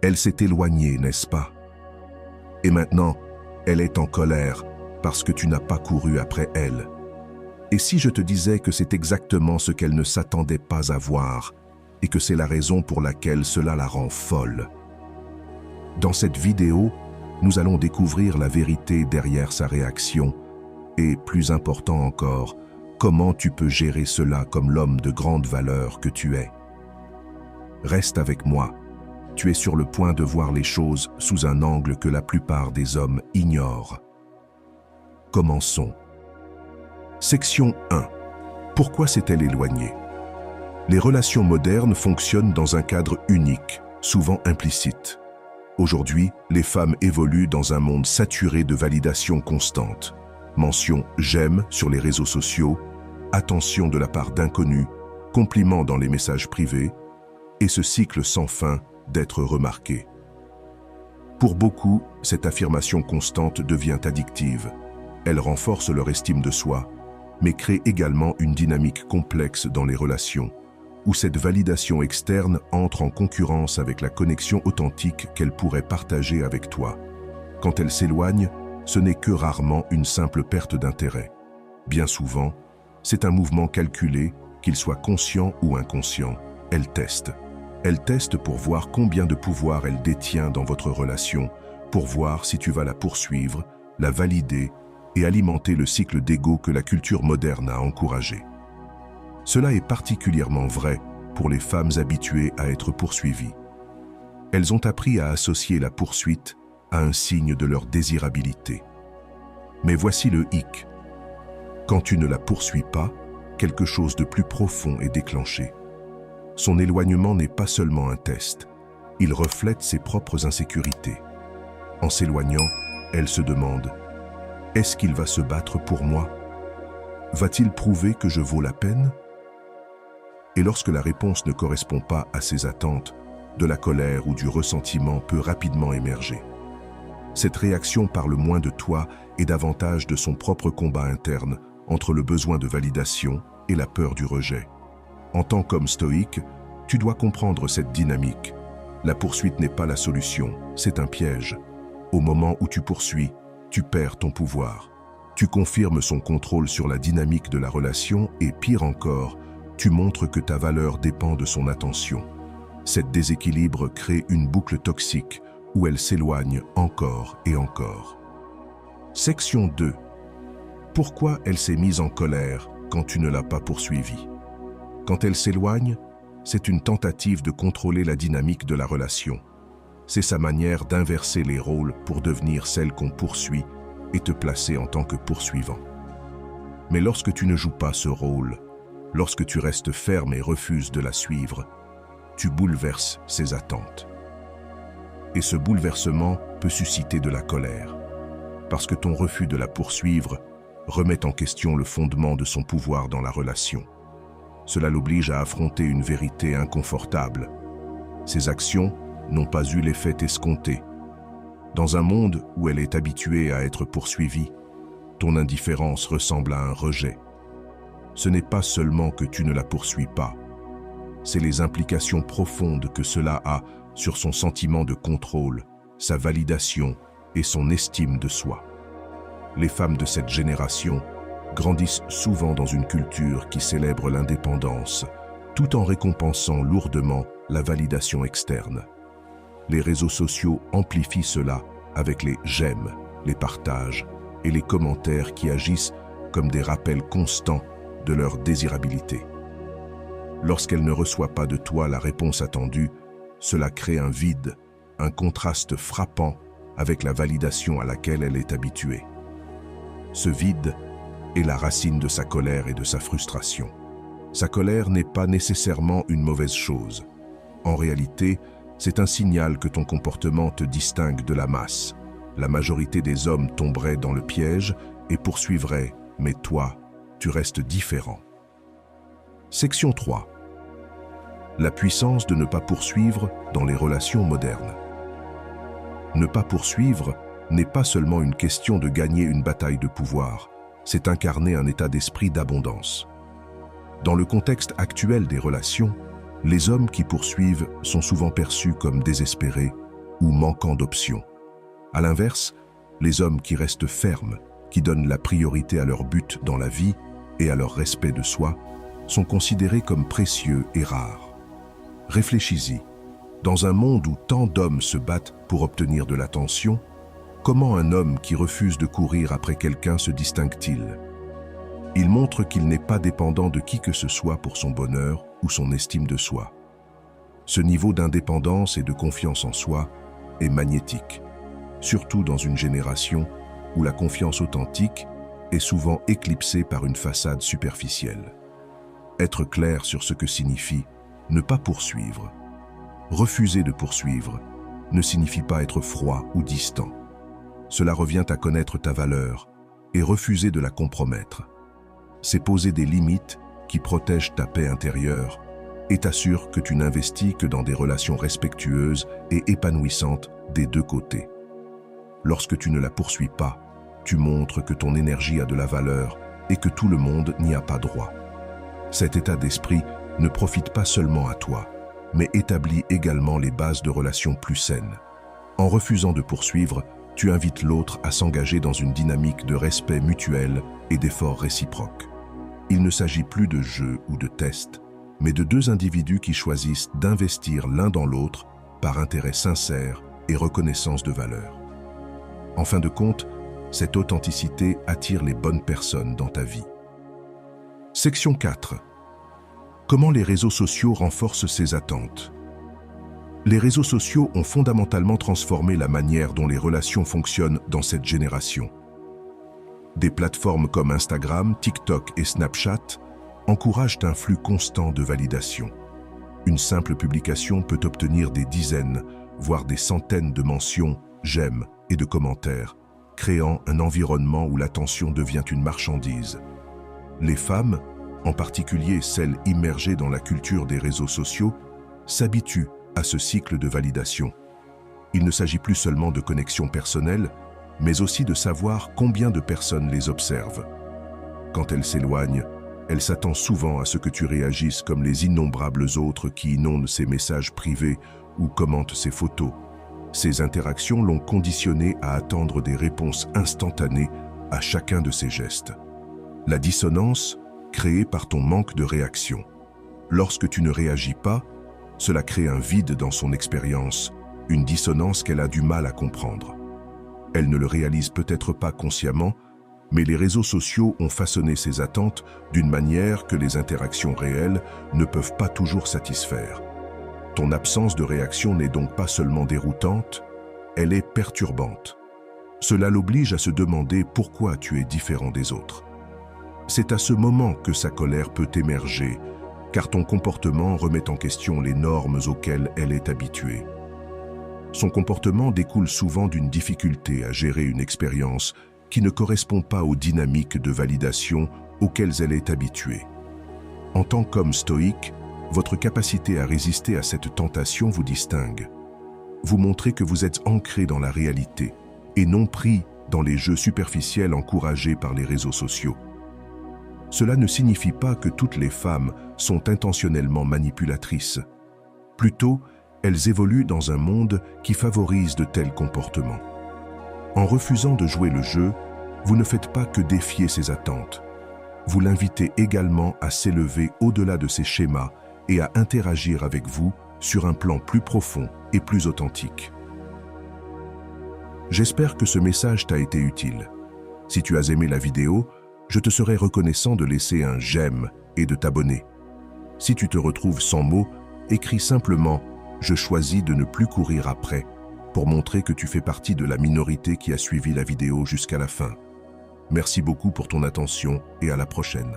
Elle s'est éloignée, n'est-ce pas? Et maintenant, elle est en colère parce que tu n'as pas couru après elle. Et si je te disais que c'est exactement ce qu'elle ne s'attendait pas à voir et que c'est la raison pour laquelle cela la rend folle? Dans cette vidéo, nous allons découvrir la vérité derrière sa réaction et, plus important encore, comment tu peux gérer cela comme l'homme de grande valeur que tu es. Reste avec moi. Tu es sur le point de voir les choses sous un angle que la plupart des hommes ignorent. Commençons. Section 1. Pourquoi s'est-elle éloignée? Les relations modernes fonctionnent dans un cadre unique, souvent implicite. Aujourd'hui, les femmes évoluent dans un monde saturé de validation constante. Mention « j'aime » sur les réseaux sociaux, attention de la part d'inconnus, compliments dans les messages privés, et ce cycle sans fin d'être remarqué. Pour beaucoup, cette affirmation constante devient addictive. Elle renforce leur estime de soi, mais crée également une dynamique complexe dans les relations, où cette validation externe entre en concurrence avec la connexion authentique qu'elle pourrait partager avec toi. Quand elle s'éloigne, ce n'est que rarement une simple perte d'intérêt. Bien souvent, c'est un mouvement calculé, qu'il soit conscient ou inconscient. Elle teste. Elle teste pour voir combien de pouvoir elle détient dans votre relation, pour voir si tu vas la poursuivre, la valider et alimenter le cycle d'ego que la culture moderne a encouragé. Cela est particulièrement vrai pour les femmes habituées à être poursuivies. Elles ont appris à associer la poursuite à un signe de leur désirabilité. Mais voici le hic. Quand tu ne la poursuis pas, quelque chose de plus profond est déclenché. Son éloignement n'est pas seulement un test, il reflète ses propres insécurités. En s'éloignant, elle se demande « Est-ce qu'il va se battre pour moi? Va-t-il prouver que je vaux la peine ?» Et lorsque la réponse ne correspond pas à ses attentes, de la colère ou du ressentiment peut rapidement émerger. Cette réaction parle moins de toi et davantage de son propre combat interne entre le besoin de validation et la peur du rejet. En tant qu'homme stoïque, tu dois comprendre cette dynamique. La poursuite n'est pas la solution, c'est un piège. Au moment où tu poursuis, tu perds ton pouvoir. Tu confirmes son contrôle sur la dynamique de la relation et, pire encore, tu montres que ta valeur dépend de son attention. Cet déséquilibre crée une boucle toxique où elle s'éloigne encore et encore. Section 2. Pourquoi elle s'est mise en colère quand tu ne l'as pas poursuivie? Quand elle s'éloigne, c'est une tentative de contrôler la dynamique de la relation. C'est sa manière d'inverser les rôles pour devenir celle qu'on poursuit et te placer en tant que poursuivant. Mais lorsque tu ne joues pas ce rôle, lorsque tu restes ferme et refuses de la suivre, tu bouleverses ses attentes. Et ce bouleversement peut susciter de la colère, parce que ton refus de la poursuivre remet en question le fondement de son pouvoir dans la relation. Cela l'oblige à affronter une vérité inconfortable. Ses actions n'ont pas eu l'effet escompté. Dans un monde où elle est habituée à être poursuivie, ton indifférence ressemble à un rejet. Ce n'est pas seulement que tu ne la poursuis pas, c'est les implications profondes que cela a sur son sentiment de contrôle, sa validation et son estime de soi. Les femmes de cette génération grandissent souvent dans une culture qui célèbre l'indépendance, tout en récompensant lourdement la validation externe. Les réseaux sociaux amplifient cela avec les « j'aime », les partages et les commentaires qui agissent comme des rappels constants de leur désirabilité. Lorsqu'elle ne reçoit pas de toi la réponse attendue, cela crée un vide, un contraste frappant avec la validation à laquelle elle est habituée. Ce vide est la racine de sa colère et de sa frustration. Sa colère n'est pas nécessairement une mauvaise chose. En réalité, c'est un signal que ton comportement te distingue de la masse. La majorité des hommes tomberaient dans le piège et poursuivraient, mais toi, tu restes différent. Section 3. La puissance de ne pas poursuivre dans les relations modernes. Ne pas poursuivre n'est pas seulement une question de gagner une bataille de pouvoir, c'est incarner un état d'esprit d'abondance. Dans le contexte actuel des relations, les hommes qui poursuivent sont souvent perçus comme désespérés, ou manquant d'options. À l'inverse, les hommes qui restent fermes, qui donnent la priorité à leur but dans la vie et à leur respect de soi, sont considérés comme précieux et rares. Réfléchis-y. Dans un monde où tant d'hommes se battent pour obtenir de l'attention, comment un homme qui refuse de courir après quelqu'un se distingue-t-il? Il montre qu'il n'est pas dépendant de qui que ce soit pour son bonheur ou son estime de soi. Ce niveau d'indépendance et de confiance en soi est magnétique, surtout dans une génération où la confiance authentique est souvent éclipsée par une façade superficielle. Être clair sur ce que signifie ne pas poursuivre. Refuser de poursuivre ne signifie pas être froid ou distant. Cela revient à connaître ta valeur et refuser de la compromettre. C'est poser des limites qui protègent ta paix intérieure et t'assurent que tu n'investis que dans des relations respectueuses et épanouissantes des deux côtés. Lorsque tu ne la poursuis pas, tu montres que ton énergie a de la valeur et que tout le monde n'y a pas droit. Cet état d'esprit ne profite pas seulement à toi, mais établit également les bases de relations plus saines. En refusant de poursuivre, tu invites l'autre à s'engager dans une dynamique de respect mutuel et d'efforts réciproques. Il ne s'agit plus de jeu ou de test, mais de deux individus qui choisissent d'investir l'un dans l'autre par intérêt sincère et reconnaissance de valeur. En fin de compte, cette authenticité attire les bonnes personnes dans ta vie. Section 4. Comment les réseaux sociaux renforcent ces attentes? Les réseaux sociaux ont fondamentalement transformé la manière dont les relations fonctionnent dans cette génération. Des plateformes comme Instagram, TikTok et Snapchat encouragent un flux constant de validation. Une simple publication peut obtenir des dizaines, voire des centaines de mentions, j'aime et de commentaires, créant un environnement où l'attention devient une marchandise. Les femmes, en particulier celles immergées dans la culture des réseaux sociaux, s'habituent à ce cycle de validation. Il ne s'agit plus seulement de connexions personnelles, mais aussi de savoir combien de personnes les observent. Quand elles s'éloignent, elles s'attendent souvent à ce que tu réagisses comme les innombrables autres qui inondent ses messages privés ou commentent ses photos. Ces interactions l'ont conditionné à attendre des réponses instantanées à chacun de ses gestes. La dissonance, créée par ton manque de réaction. Lorsque tu ne réagis pas, cela crée un vide dans son expérience, une dissonance qu'elle a du mal à comprendre. Elle ne le réalise peut-être pas consciemment, mais les réseaux sociaux ont façonné ses attentes d'une manière que les interactions réelles ne peuvent pas toujours satisfaire. Ton absence de réaction n'est donc pas seulement déroutante, elle est perturbante. Cela l'oblige à se demander pourquoi tu es différent des autres. C'est à ce moment que sa colère peut émerger, car ton comportement remet en question les normes auxquelles elle est habituée. Son comportement découle souvent d'une difficulté à gérer une expérience qui ne correspond pas aux dynamiques de validation auxquelles elle est habituée. En tant qu'homme stoïque, votre capacité à résister à cette tentation vous distingue. Vous montrez que vous êtes ancré dans la réalité et non pris dans les jeux superficiels encouragés par les réseaux sociaux. Cela ne signifie pas que toutes les femmes sont intentionnellement manipulatrices. Plutôt, elles évoluent dans un monde qui favorise de tels comportements. En refusant de jouer le jeu, vous ne faites pas que défier ses attentes. Vous l'invitez également à s'élever au-delà de ses schémas et à interagir avec vous sur un plan plus profond et plus authentique. J'espère que ce message t'a été utile. Si tu as aimé la vidéo, je te serai reconnaissant de laisser un j'aime et de t'abonner. Si tu te retrouves sans mots, écris simplement « Je choisis de ne plus courir après » pour montrer que tu fais partie de la minorité qui a suivi la vidéo jusqu'à la fin. Merci beaucoup pour ton attention et à la prochaine.